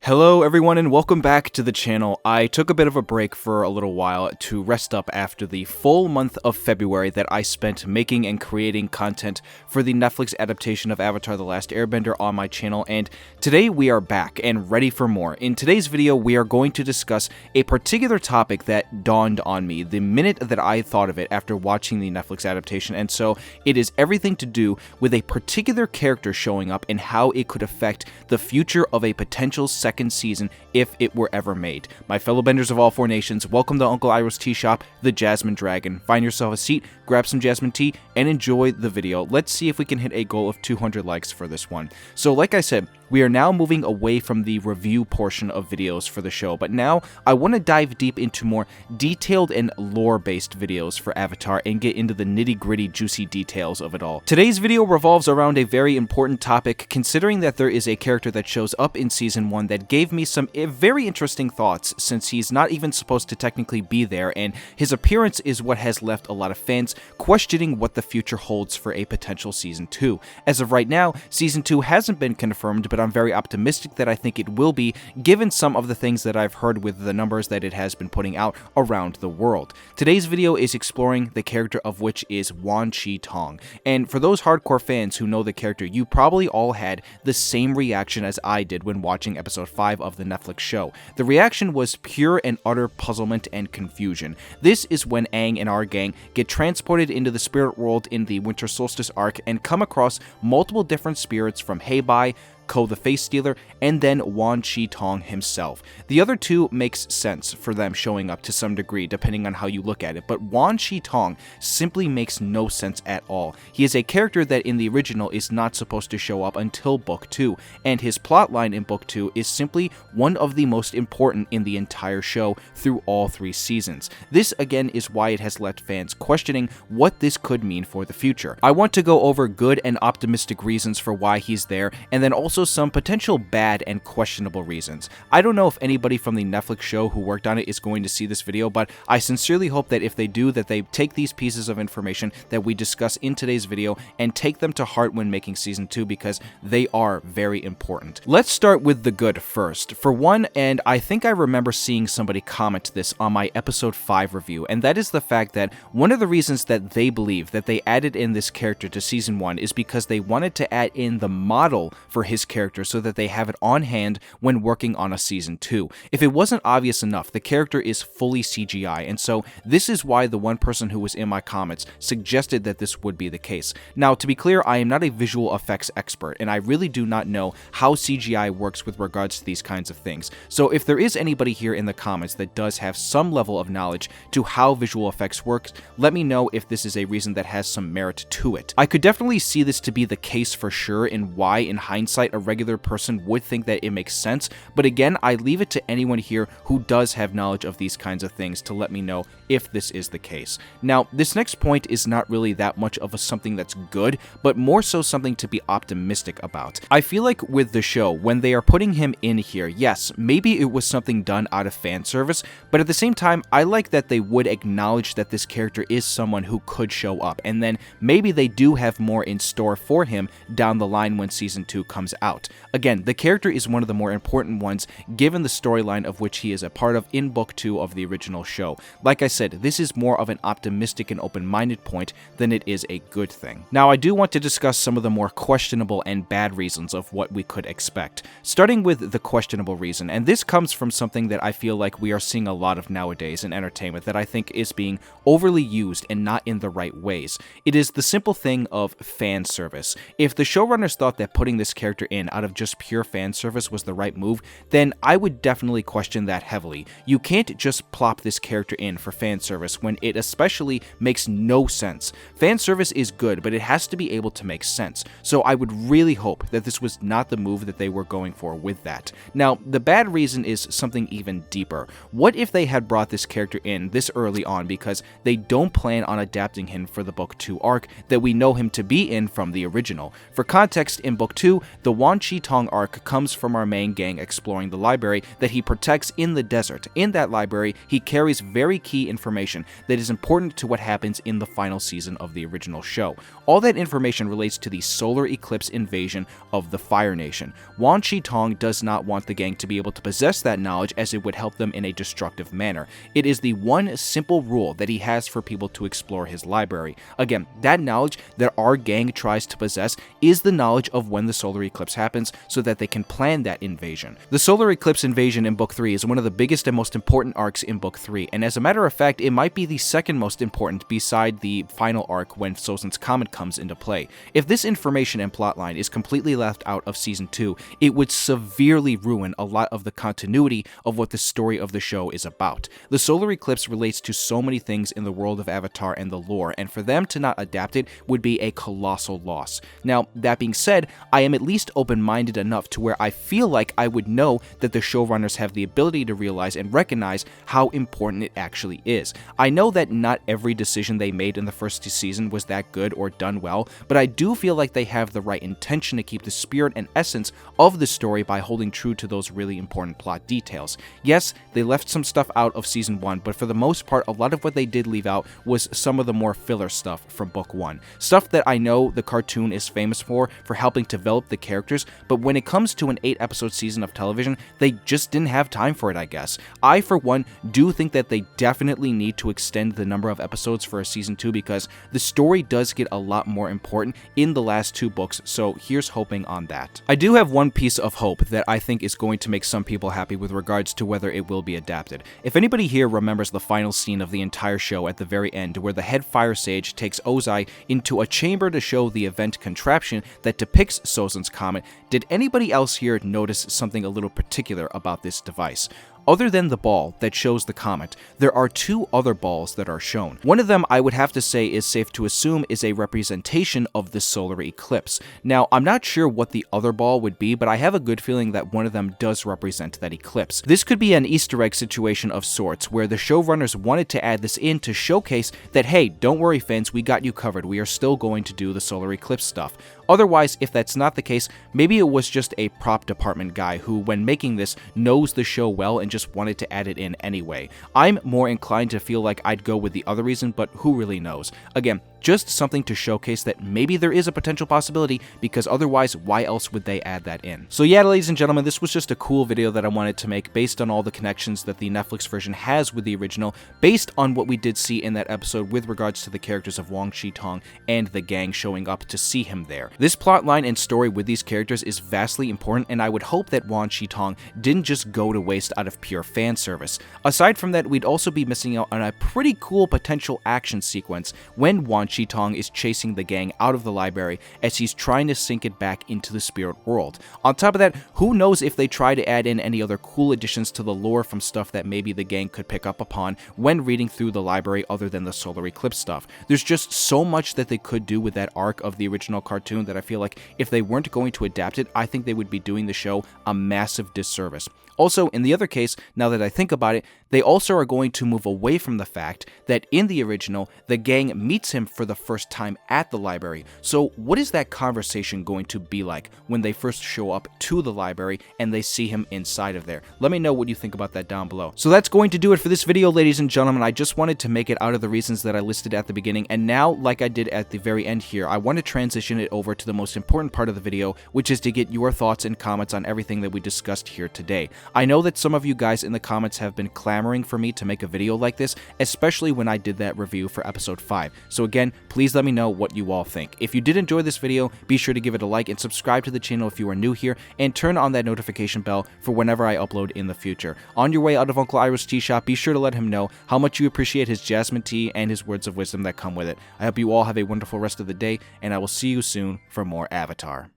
Hello everyone and welcome back to the channel. I took a bit of a break for a little while to rest up after the full month of February that I spent making and creating content for the Netflix adaptation of Avatar The Last Airbender on my channel, and today we are back and ready for more. In today's video we are going to discuss a particular topic that dawned on me the minute that I thought of it after watching the Netflix adaptation, and so it is everything to do with a particular character showing up and how it could affect the future of a potential second season if it were ever made. My fellow benders of all four nations, welcome to Uncle Iroh's Tea Shop, the Jasmine Dragon. Find yourself a seat, grab some jasmine tea, and enjoy the video. Let's see if we can hit a goal of 200 likes for this one. So like I said, we are now moving away from the review portion of videos for the show, but now I want to dive deep into more detailed and lore-based videos for Avatar and get into the nitty-gritty juicy details of it all. Today's video revolves around a very important topic, considering that there is a character that shows up in Season 1 that gave me some very interesting thoughts, since he's not even supposed to technically be there, and his appearance is what has left a lot of fans questioning what the future holds for a potential Season 2. As of right now, Season 2 hasn't been confirmed, but I'm very optimistic that I think it will be, given some of the things that I've heard with the numbers that it has been putting out around the world. Today's video is exploring the character of which is Wan Shi Tong, and for those hardcore fans who know the character, you probably all had the same reaction as I did when watching episode 5 of the Netflix show. The reaction was pure and utter puzzlement and confusion. This is when Aang and our gang get transported into the spirit world in the Winter Solstice arc and come across multiple different spirits from Heibai, Ko the Face Stealer, and then Wan Shi Tong himself. The other two makes sense for them showing up to some degree depending on how you look at it, but Wan Shi Tong simply makes no sense at all. He is a character that in the original is not supposed to show up until Book 2, and his plotline in Book 2 is simply one of the most important in the entire show through all 3 seasons. This again is why it has left fans questioning what this could mean for the future. I want to go over good and optimistic reasons for why he's there, and then also some potential bad and questionable reasons. I don't know if anybody from the Netflix show who worked on it is going to see this video, but I sincerely hope that if they do, that they take these pieces of information that we discuss in today's video and take them to heart when making Season 2, because they are very important. Let's start with the good first. For one, and I think I remember seeing somebody comment this on my episode 5 review, and that is the fact that one of the reasons that they believe that they added in this character to Season 1 is because they wanted to add in the model for his character so that they have it on hand when working on a Season 2. If it wasn't obvious enough, the character is fully CGI, and so this is why the one person who was in my comments suggested that this would be the case. Now, to be clear, I am not a visual effects expert, and I really do not know how CGI works with regards to these kinds of things. So if there is anybody here in the comments that does have some level of knowledge to how visual effects works, let me know if this is a reason that has some merit to it. I could definitely see this to be the case for sure, and why in hindsight a regular person would think that it makes sense, but again, I leave it to anyone here who does have knowledge of these kinds of things to let me know if this is the case. Now, this next point is not really that much of something that's good, but more so something to be optimistic about. I feel like with the show, when they are putting him in here, yes, maybe it was something done out of fan service, but at the same time, I like that they would acknowledge that this character is someone who could show up, and then maybe they do have more in store for him down the line when Season 2 comes out. Again, the character is one of the more important ones given the storyline of which he is a part of in Book 2 of the original show. Like I said, this is more of an optimistic and open-minded point than it is a good thing. Now, I do want to discuss some of the more questionable and bad reasons of what we could expect. Starting with the questionable reason, and this comes from something that I feel like we are seeing a lot of nowadays in entertainment that I think is being overly used and not in the right ways. It is the simple thing of fan service. If the showrunners thought that putting this character in out of just pure fan service was the right move, then I would definitely question that heavily. You can't just plop this character in for fan service when it especially makes no sense. Fan service is good, but it has to be able to make sense. So I would really hope that this was not the move that they were going for with that. Now, the bad reason is something even deeper. What if they had brought this character in this early on because they don't plan on adapting him for the Book 2 arc that we know him to be in from the original? For context, in Book 2, the Wan Shi Tong arc comes from our main gang exploring the library that he protects in the desert. In that library, he carries very key information that is important to what happens in the final season of the original show. All that information relates to the solar eclipse invasion of the Fire Nation. Wan Shi Tong does not want the gang to be able to possess that knowledge, as it would help them in a destructive manner. It is the one simple rule that he has for people to explore his library. Again, that knowledge that our gang tries to possess is the knowledge of when the solar eclipse happens, so that they can plan that invasion. The solar eclipse invasion in Book 3 is one of the biggest and most important arcs in Book 3, and as a matter of fact, it might be the second most important beside the final arc when Sozin's Comet comes into play. If this information and plotline is completely left out of Season 2, it would severely ruin a lot of the continuity of what the story of the show is about. The solar eclipse relates to so many things in the world of Avatar and the lore, and for them to not adapt it would be a colossal loss. Now, that being said, I am at least open-minded enough to where I feel like I would know that the showrunners have the ability to realize and recognize how important it actually is. I know that not every decision they made in the first season was that good or done well, but I do feel like they have the right intention to keep the spirit and essence of the story by holding true to those really important plot details. Yes, they left some stuff out of Season 1, but for the most part, a lot of what they did leave out was some of the more filler stuff from Book 1. Stuff that I know the cartoon is famous for helping develop the characters, but when it comes to an 8-episode season of television, they just didn't have time for it, I guess. I, for one, do think that they definitely need to extend the number of episodes for a Season 2 because the story does get a lot more important in the last 2 books, so here's hoping on that. I do have one piece of hope that I think is going to make some people happy with regards to whether it will be adapted. If anybody here remembers the final scene of the entire show at the very end, where the head fire sage takes Ozai into a chamber to show the event contraption that depicts Sozin's Comet, did anybody else here notice something a little particular about this device? Other than the ball that shows the comet, there are 2 other balls that are shown. One of them I would have to say is safe to assume is a representation of the solar eclipse. Now, I'm not sure what the other ball would be, but I have a good feeling that one of them does represent that eclipse. This could be an Easter egg situation of sorts, where the showrunners wanted to add this in to showcase that, hey, don't worry fans, we got you covered, we are still going to do the solar eclipse stuff. Otherwise, if that's not the case, maybe it was just a prop department guy who, when making this, knows the show well and just wanted to add it in anyway. I'm more inclined to feel like I'd go with the other reason, but who really knows? Again, just something to showcase that maybe there is a potential possibility, because otherwise, why else would they add that in? So yeah, ladies and gentlemen, this was just a cool video that I wanted to make based on all the connections that the Netflix version has with the original, based on what we did see in that episode with regards to the characters of Wan Shi Tong and the gang showing up to see him there. This plotline and story with these characters is vastly important, and I would hope that Wan Shi Tong didn't just go to waste out of pure fan service. Aside from that, we'd also be missing out on a pretty cool potential action sequence when Wan Shi Tong is chasing the gang out of the library as he's trying to sink it back into the spirit world. On top of that, who knows if they try to add in any other cool additions to the lore from stuff that maybe the gang could pick up upon when reading through the library other than the solar eclipse stuff. There's just so much that they could do with that arc of the original cartoon that I feel like if they weren't going to adapt it, I think they would be doing the show a massive disservice. Also, in the other case, now that I think about it, they also are going to move away from the fact that in the original, the gang meets him for the first time at the library. So what is that conversation going to be like when they first show up to the library and they see him inside of there? Let me know what you think about that down below. So that's going to do it for this video, ladies and gentlemen. I just wanted to make it out of the reasons that I listed at the beginning, and now, like I did at the very end here, I want to transition it over to the most important part of the video, which is to get your thoughts and comments on everything that we discussed here today. I know that some of you guys in the comments have been clamoring for me to make a video like this, especially when I did that review for episode 5. So again, please let me know what you all think. If you did enjoy this video, be sure to give it a like and subscribe to the channel if you are new here, and turn on that notification bell for whenever I upload in the future. On your way out of Uncle Iroh's tea shop, be sure to let him know how much you appreciate his jasmine tea and his words of wisdom that come with it. I hope you all have a wonderful rest of the day, and I will see you soon for more Avatar.